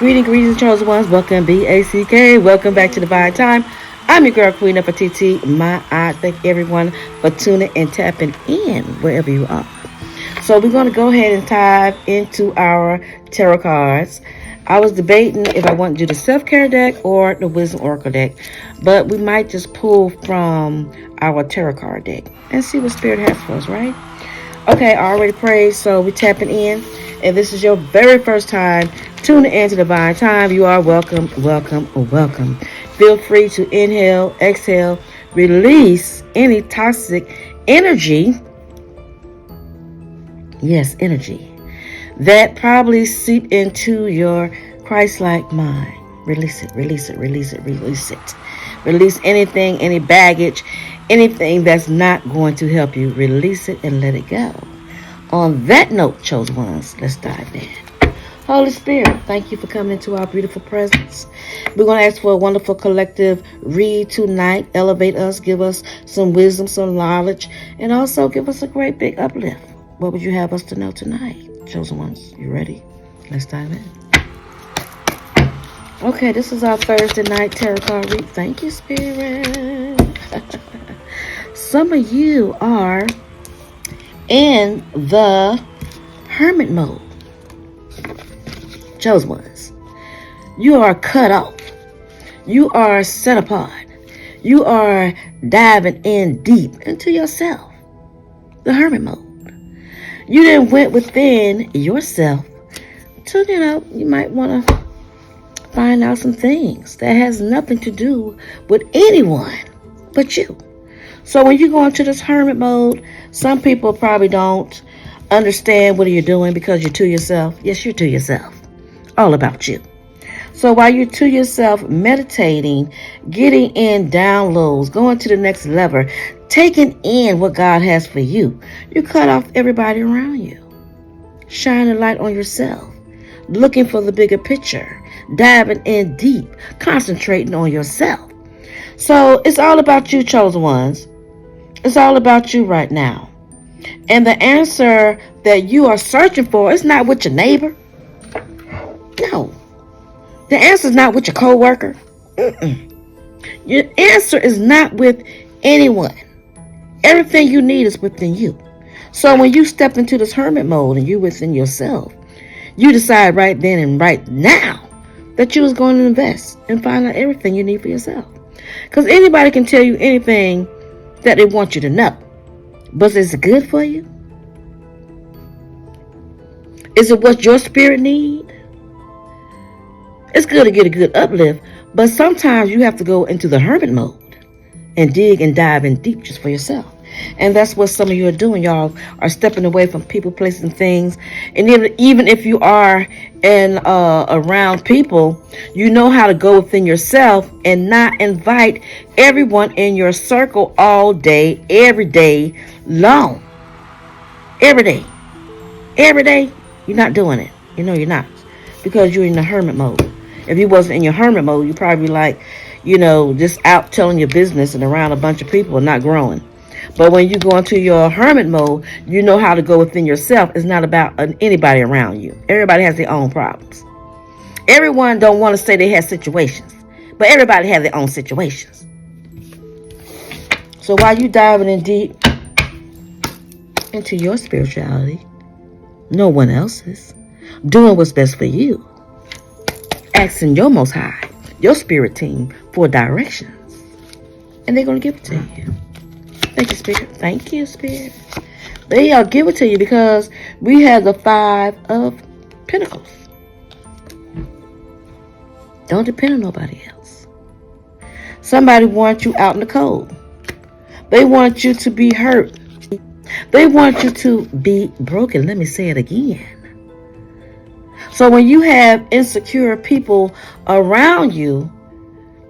Greetings, chosen ones. Welcome, BACK. Welcome back to Divine Time. I'm your girl, Queen of TT. My I thank everyone for tuning and tapping in wherever you are. So we're going to go ahead and dive into our tarot cards. I was debating if I want to do the self-care deck or the Wisdom Oracle deck, but we might just pull from our tarot card deck and see what Spirit has for us, right? Okay, I already prayed, so we're tapping in. If this is your very first time tuning into Divine Time, you are welcome. Feel free to inhale, exhale, release any toxic energy. Yes, energy that probably seep into your Christ-like mind. Release it. Release anything, any baggage, anything that's not going to help you. Release it and let it go. On that note, chosen ones, let's dive in. Holy Spirit, thank you for coming into our beautiful presence. We're going to ask for a wonderful collective read tonight. Elevate us, give us some wisdom, some knowledge, and also give us a great big uplift. What would you have us to know tonight? Chosen ones, you ready? Let's dive in. Okay, this is our Thursday night tarot card read. Thank you, Spirit. Some of you are in the hermit mode. Chosen ones, you are cut off. You are set apart. You are diving in deep into yourself. The hermit mode. You then went within yourself to, you might want to find out some things that has nothing to do with anyone but you. So when you go into this hermit mode, some people probably don't understand what you're doing because you're to yourself. Yes, you're to yourself. All about you. So while you're to yourself, meditating, getting in downloads, going to the next level, taking in what God has for you, you cut off everybody around you. Shine a light on yourself, looking for the bigger picture, diving in deep, concentrating on yourself. So it's all about you, chosen ones. It's all about you right now. And the answer that you are searching for is not with your neighbor. No. The answer is not with your coworker. Your answer is not with anyone. Everything you need is within you. So when you step into this hermit mode and you within yourself, you decide right then and right now that you was going to invest and find out everything you need for yourself. Because anybody can tell you anything that they want you to know. But is it good for you? Is it what your spirit needs? It's good to get a good uplift, but sometimes you have to go into the hermit mode and dig and dive in deep just for yourself. And that's what some of you are doing. Y'all are stepping away from people, places, and things. And even if you are around people, you know how to go within yourself and not invite everyone in your circle all day, every day long. Every day. Every day, you're not doing it. You know you're not. Because you're in the hermit mode. If you wasn't in your hermit mode, you'd probably be like, just out telling your business and around a bunch of people and not growing. But when you go into your hermit mode, you know how to go within yourself. It's not about anybody around you. Everybody has their own problems. Everyone don't want to say they have situations, but everybody has their own situations. So while you diving in deep into your spirituality, no one else's, doing what's best for you, asking your Most High, your spirit team, for directions. And they're going to give it to you. Thank you, Spirit. Thank you, Spirit. They'll give it to you because we have the 5 of Pentacles. Don't depend on nobody else. Somebody wants you out in the cold. They want you to be hurt. They want you to be broken. Let me say it again. So when you have insecure people around you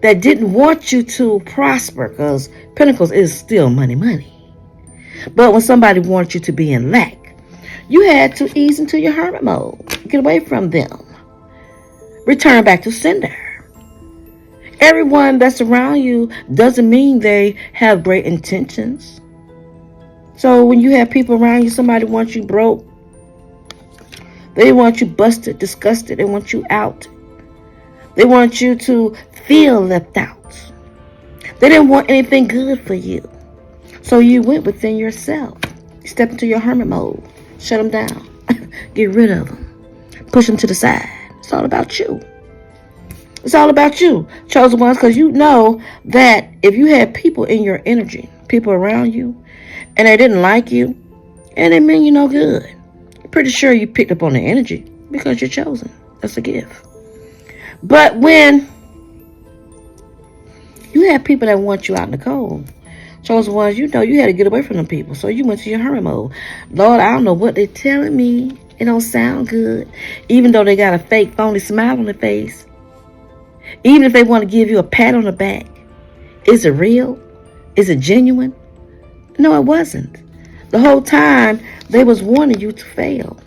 that didn't want you to prosper, because Pentacles is still money. But when somebody wants you to be in lack, you had to ease into your hermit mode. Get away from them. Return back to sender. Everyone that's around you doesn't mean they have great intentions. So when you have people around you, somebody wants you broke, they want you busted, disgusted, they want you out, They want you to feel left out. They didn't want anything good for you. So you went within yourself. You step into your hermit mode. Shut them down. Get rid of them. Push them to the side. It's all about you. It's all about you, chosen ones, because you know that if you had people in your energy, people around you, and they didn't like you, and they mean you no good, I'm pretty sure you picked up on the energy because you're chosen. That's a gift. But when you have people that want you out in the cold, chosen ones, you know you had to get away from them people. So you went to your hermit mode. Lord, I don't know what they're telling me. It don't sound good. Even though they got a fake, phony smile on their face. Even if they want to give you a pat on the back. Is it real? Is it genuine? No, it wasn't. The whole time, they was wanting you to fail.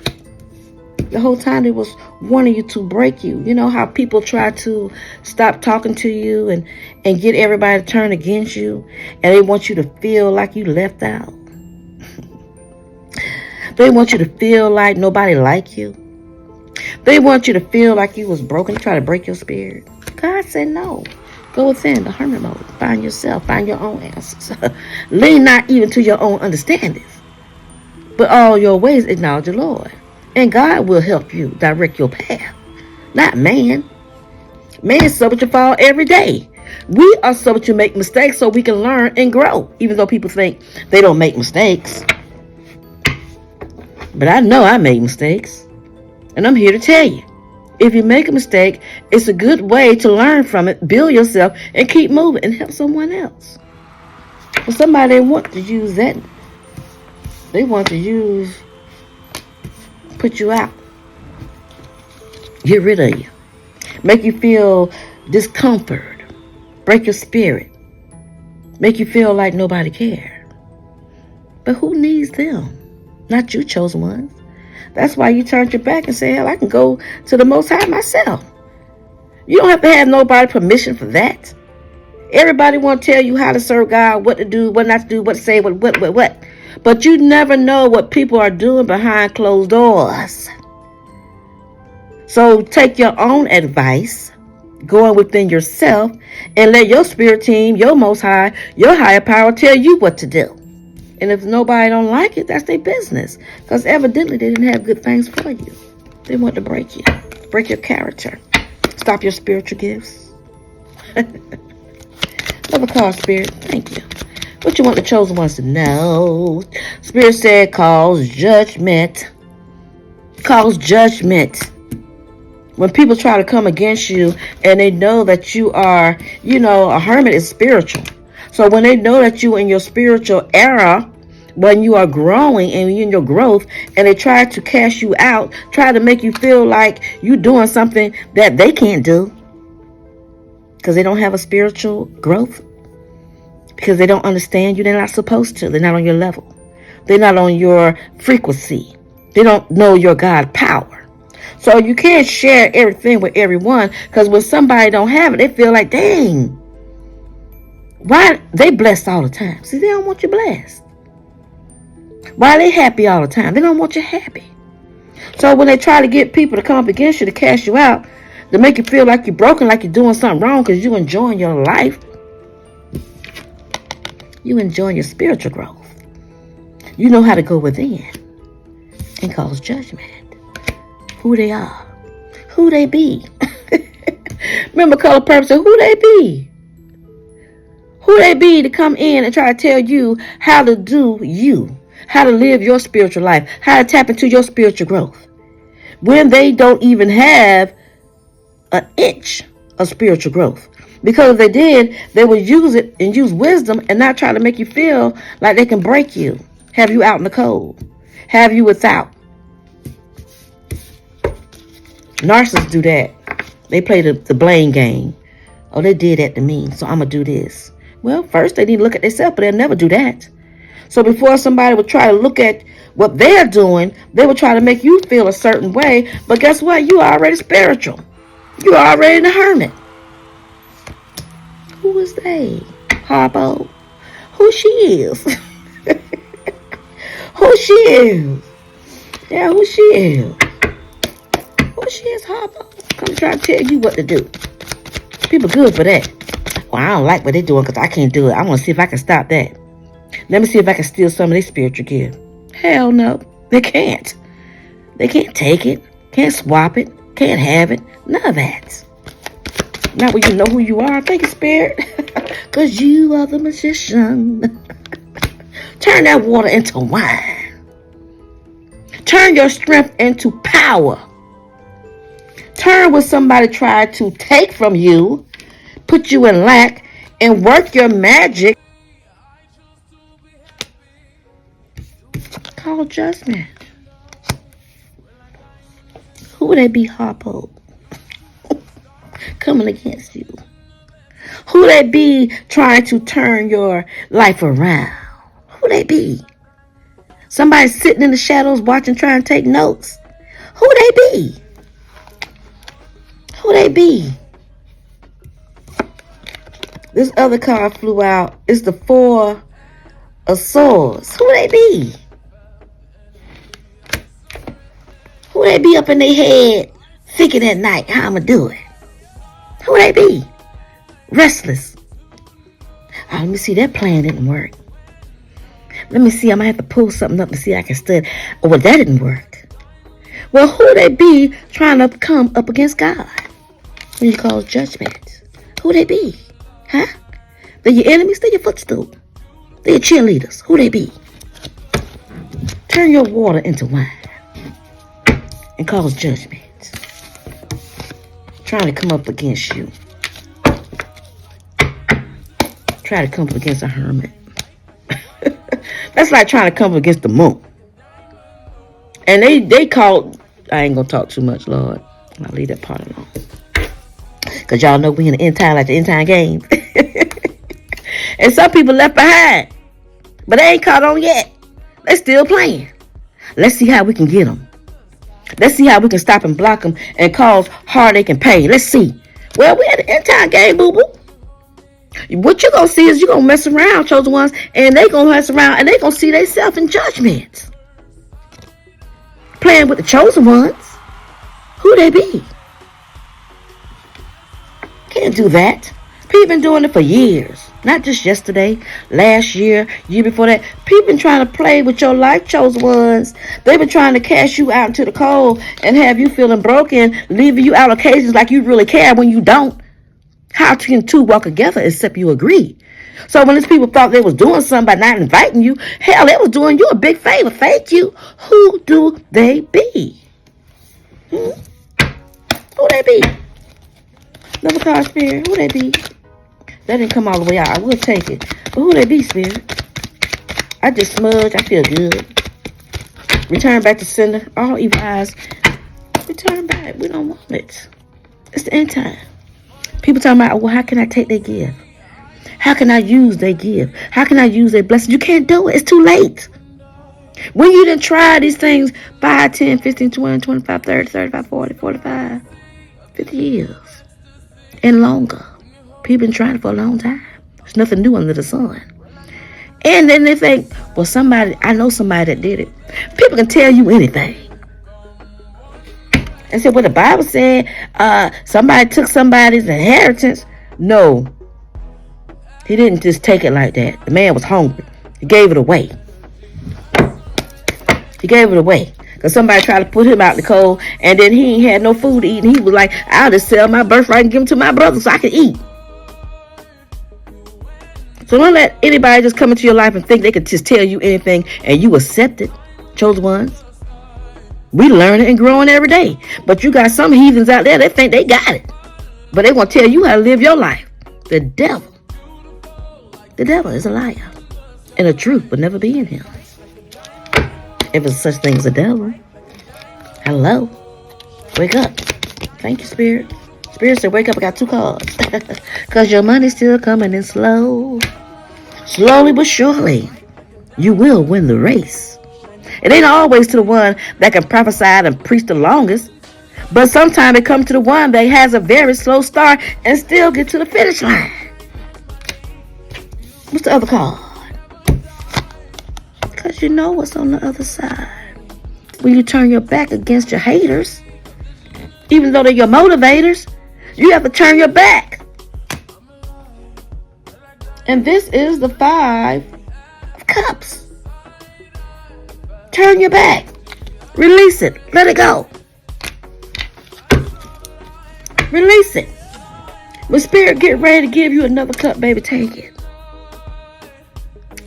The whole time they was wanting you to break you. You know how people try to stop talking to you and get everybody to turn against you, and they want you to feel like you left out. They want you to feel like nobody like you. They want you to feel like you was broken, try to break your spirit. God said no. Go within the hermit mode. Find yourself. Find your own answers. Lean not even to your own understanding, but all your ways acknowledge the Lord. And God will help you direct your path. Not man. Man subject to fall every day. We are subject to make mistakes so we can learn and grow. Even though people think they don't make mistakes. But I know I make mistakes. And I'm here to tell you. If you make a mistake, it's a good way to learn from it, build yourself, and keep moving and help someone else. Well, somebody want to use that. They want to put you out. Get rid of you. Make you feel discomfort. Break your spirit. Make you feel like nobody cared. But who needs them? Not you, chosen ones. That's why you turned your back and said, hell, I can go to the Most High myself. You don't have to have nobody permission for that. Everybody want to tell you how to serve God, what to do, what not to do, what to say, what. But you never know what people are doing behind closed doors. So take your own advice, going within yourself, and let your spirit team, your Most High, your higher power tell you what to do. And if nobody don't like it, that's their business. Because evidently they didn't have good things for you. They want to break you. Break your character. Stop your spiritual gifts. Love a call, Spirit. Thank you. What you want the chosen ones to know? Spirit said cause judgment. Cause judgment. When people try to come against you and they know that you are, a hermit is spiritual. So when they know that you in your spiritual era, when you are growing and in your growth, and they try to cast you out, try to make you feel like you're doing something that they can't do because they don't have a spiritual growth, because they don't understand you, they're not supposed to. They're not on your level. They're not on your frequency. They don't know your God power. So you can't share everything with everyone, because when somebody don't have it, they feel like, dang, why they blessed all the time? See, they don't want you blessed. Why are they happy all the time? They don't want you happy. So when they try to get people to come up against you, to cast you out, to make you feel like you're broken, like you're doing something wrong because you're enjoying your life, you enjoying your spiritual growth. You know how to go within and cause judgment. Who they are. Who they be. Remember Color Purpose said, who they be. Who they be to come in and try to tell you how to do you, how to live your spiritual life, how to tap into your spiritual growth, when they don't even have an inch of spiritual growth. Because if they did, they would use it and use wisdom and not try to make you feel like they can break you, have you out in the cold, have you without. Narcissists do that. They play the blame game. Oh, they did that to me, so I'm going to do this. Well, first they need to look at themselves, but they'll never do that. So before somebody would try to look at what they're doing, they would try to make you feel a certain way. But guess what? You are already spiritual. You are already the hermit. Who is they? Harpo? Who she is? Who she is? Yeah, who she is? Who she is, Harpo? Come try to tell you what to do. People good for that. Well, I don't like what they're doing because I can't do it. I want to see if I can stop that. Let me see if I can steal some of their spiritual gift. Hell no. They can't. They can't take it. Can't swap it. Can't have it. None of that. Not when you know who you are. Thank you, Spirit. Because you are the magician. Turn that water into wine. Turn your strength into power. Turn what somebody tried to take from you, put you in lack, and work your magic. Call judgment. Who would they be, Harpo? Coming against you. Who they be trying to turn your life around? Who they be? Somebody sitting in the shadows watching, trying to take notes. Who they be? Who they be? This other card flew out. It's the Four of Swords. Who they be? Who they be up in their head thinking at night how I'ma do it? Who they be? Restless. Let me see, that plan didn't work. Let me see, I might have to pull something up and see if I can study. Oh, well, that didn't work. Well, who they be trying to come up against God when you call judgment? Who they be? Huh? They're your enemies, they're your footstool. They're your cheerleaders. Who they be? Turn your water into wine and cause judgment. Trying to come up against you. Try to come up against a hermit. That's like trying to come up against the moon. And they called, I ain't gonna talk too much, Lord. I'll leave that part alone. Because y'all know we in the end time, like the end time games. And some people left behind. But they ain't caught on yet. They still playing. Let's see how we can get them. Let's see how we can stop and block them and cause heartache and pain. Let's see. Well, we at the end time game, boo-boo. What you're going to see is you're going to mess around, chosen ones, and they going to mess around, and they going to see themselves in judgment. Playing with the chosen ones. Who they be? Can't do that. People been doing it for years. Not just yesterday, last year, year before that. People been trying to play with your life, chosen ones. They've been trying to cast you out into the cold and have you feeling broken, leaving you out occasions like you really care when you don't. How can two walk together except you agree? So when these people thought they was doing something by not inviting you, hell, they was doing you a big favor. Thank you. Who do they be? Who they be? Another card, Spirit. Who they be? That didn't come all the way out. I will take it. But who they be, Spirit? I just smudge. I feel good. Return back to sender. All evil eyes. Return back. We don't want it. It's the end time. People talking about, well, how can I take their gift? How can I use their gift? How can I use their blessing? You can't do it. It's too late. When you done try these things 5, 10, 15, 20, 25, 30, 35, 40, 45, 50 years and longer. People been trying it for a long time. There's nothing new under the sun. And then they think, well, I know somebody that did it. People can tell you anything. And said, well, the Bible said somebody took somebody's inheritance. No. He didn't just take it like that. The man was hungry. He gave it away. Because somebody tried to put him out in the cold, and then he ain't had no food to eat. And he was like, I'll just sell my birthright and give them to my brother so I can eat. So don't let anybody just come into your life and think they can just tell you anything and you accept it. Chosen ones. We learning and growing every day. But you got some heathens out there that think they got it. But they want to tell you how to live your life. The devil is a liar. And the truth will never be in him. If it's such thing as a devil. Hello. Wake up. Thank you, Spirit. Spirit said, wake up. I got 2 cards. Because your money's still coming in slow. Slowly but surely. You will win the race. It ain't always to the one that can prophesy and preach the longest. But sometimes it comes to the one that has a very slow start and still get to the finish line. What's the other card? Because you know what's on the other side. When you turn your back against your haters, even though they're your motivators, you have to turn your back And this is the 5 of Cups. Turn your back. Release it. Let it go. Release it. When Spirit get ready to give you another cup, baby, take it.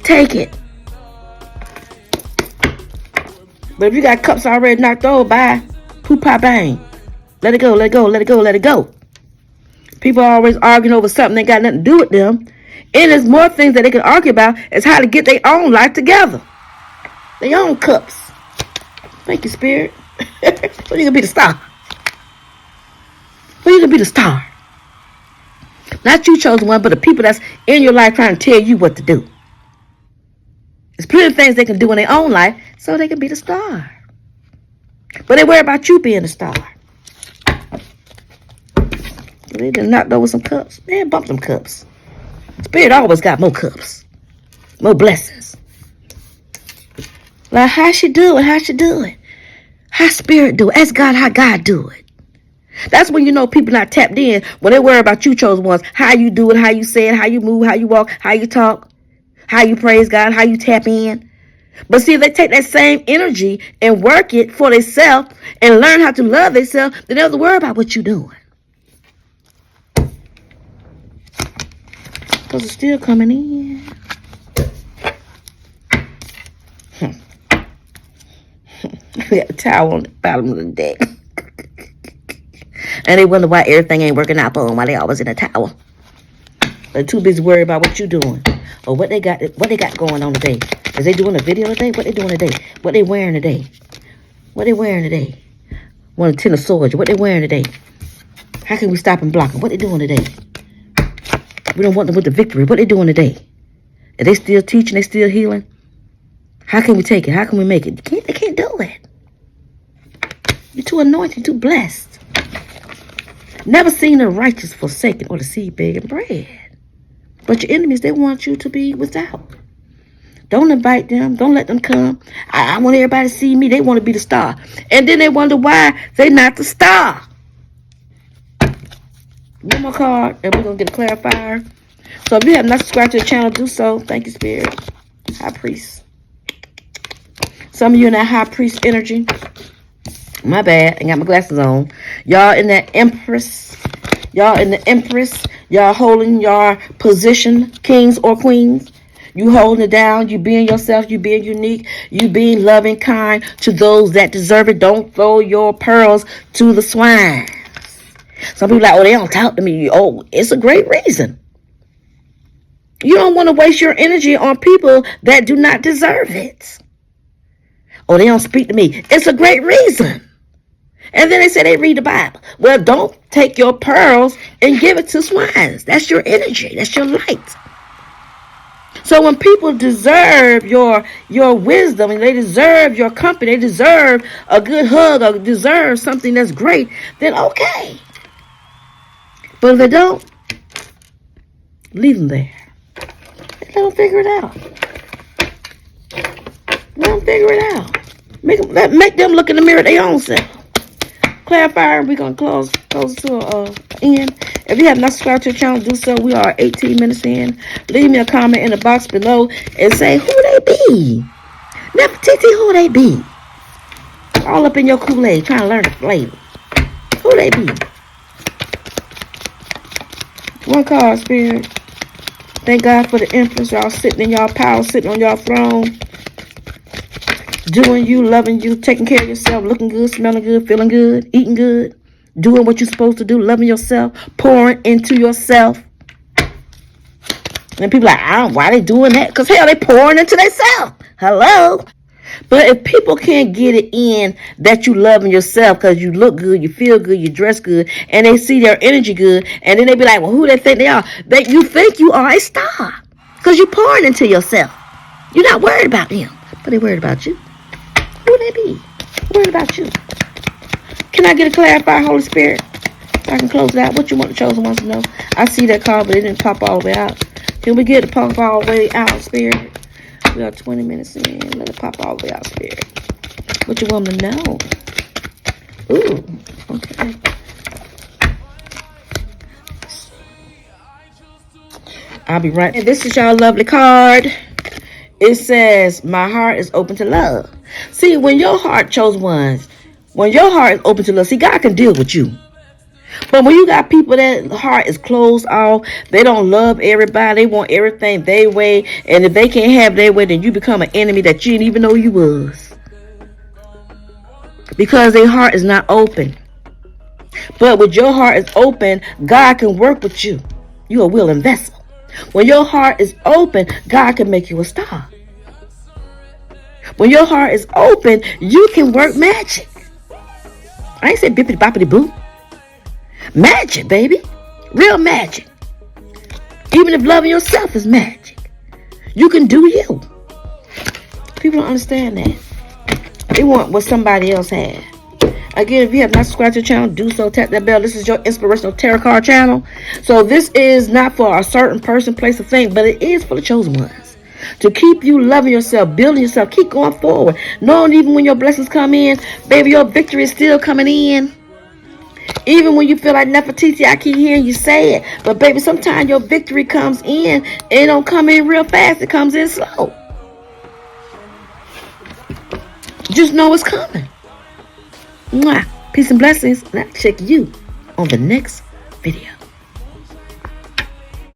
Take it. But if you got cups already knocked over, bye. Poo-pah bang. Let it go, let it go, let it go, let it go. People are always arguing over something that got nothing to do with them. And there's more things that they can argue about is how to get their own life together. Their own cups. Thank you, Spirit. So you can be the star. So you can be the star. Not you chosen one, but the people that's in your life trying to tell you what to do. There's plenty of things they can do in their own life so they can be the star. But they worry about you being the star. They just knocked over some cups. Man, bump them cups. Spirit always got more cups. More blessings. Like, how she do it? How she do it? How Spirit do it? Ask God how God do it. That's when you know people not tapped in. When they worry about you chosen ones. How you do it, how you say it, how you move, how you walk, how you talk, how you praise God, how you tap in. But see, if they take that same energy and work it for themselves and learn how to love themselves, then they don't have to worry about what you're doing. Because it's still coming in. We got a towel on the bottom of the deck. And they wonder why everything ain't working out for them, why they always in a towel. They're too busy worried about what you doing. Or what they got going on today. Is they doing a video today? What they doing today? What they wearing today? What they wearing today? Want to tend a soldier. What they wearing today? How can we stop and block them? What they doing today? We don't want them with the victory. What they doing today? Are they still teaching? They still healing? How can we take it? How can we make it? They can't do it. You're too anointed, too blessed. Never seen the righteous forsaken or the seed begging bread. But your enemies, they want you to be without. Don't invite them. Don't let them come. I want everybody to see me. They want to be the star. And then they wonder why they're not the star. One more card, and we're going to get a clarifier. So if you have not subscribed to the channel, do so. Thank you, Spirit. High Priest. Some of you in that High Priest energy. My bad. I got my glasses on. Y'all in that Empress. Y'all in the Empress. Y'all holding your position, kings or queens. You holding it down. You being yourself. You being unique. You being loving, kind to those that deserve it. Don't throw your pearls to the swine. Some people are like, oh, they don't talk to me. Oh, it's a great reason. You don't want to waste your energy on people that do not deserve it. Oh, they don't speak to me. It's a great reason. And then they say they read the Bible. Well, don't take your pearls and give it to swines. That's your energy. That's your light. So when people deserve your wisdom, and they deserve your company, they deserve a good hug, or deserve something that's great, then okay. But if they don't, leave them there. Let them figure it out. Let them figure it out. Make them look in the mirror at their own self. Clarifier, we're going to close to an end. If you have not subscribed to the channel, do so. We are 18 minutes in. Leave me a comment in the box below and say who they be. Nefertiti, who they be. All up in your Kool-Aid trying to learn the flavor. Who they be. One card, Spirit. Thank God for the Empress. Y'all sitting in y'all power, sitting on y'all throne. Doing you, loving you, taking care of yourself, looking good, smelling good, feeling good, eating good, doing what you're supposed to do, loving yourself, pouring into yourself. And people are like, why they doing that? Because hell, they pouring into themselves. Hello? But if people can't get it in that you loving yourself because you look good, you feel good, you dress good, and they see their energy good, and then they be like, well, who they think they are? You think you are a star because you're pouring into yourself. You're not worried about them, but they're worried about you. Who they be? Worried about you. Can I get a clarifier, Holy Spirit? So I can close it out. What you want the chosen ones to know? I see that card, but it didn't pop all the way out. Can we get it pop all the way out, Spirit? We are 20 minutes in. Let it pop all the way out, Spirit. What you want them to know? Ooh, okay. I'll be right. And this is y'all lovely card. It says, my heart is open to love. See, when your heart, chosen ones, when your heart is open to love, see, God can deal with you. But when you got people that heart is closed off, they don't love everybody, they want everything their way, and if they can't have their way, then you become an enemy that you didn't even know you was. Because their heart is not open. But when your heart is open, God can work with you. You're a willing vessel. When your heart is open, God can make you a star. When your heart is open, you can work magic. I ain't say bippity boppity boo. Magic, baby. Real magic. Even if loving yourself is magic, you can do you. People don't understand that. They want what somebody else had. Again, if you have not subscribed to the channel, do so. Tap that bell. This is your inspirational tarot card channel. So this is not for a certain person, place, or thing, but it is for the chosen ones. To keep you loving yourself, building yourself, keep going forward. Knowing even when your blessings come in, baby, your victory is still coming in. Even when you feel like Nefertiti, I keep hearing you say it. But baby, sometimes your victory comes in, and it don't come in real fast. It comes in slow. Just know it's coming. Mwah. Peace and blessings. And I'll check you on the next video.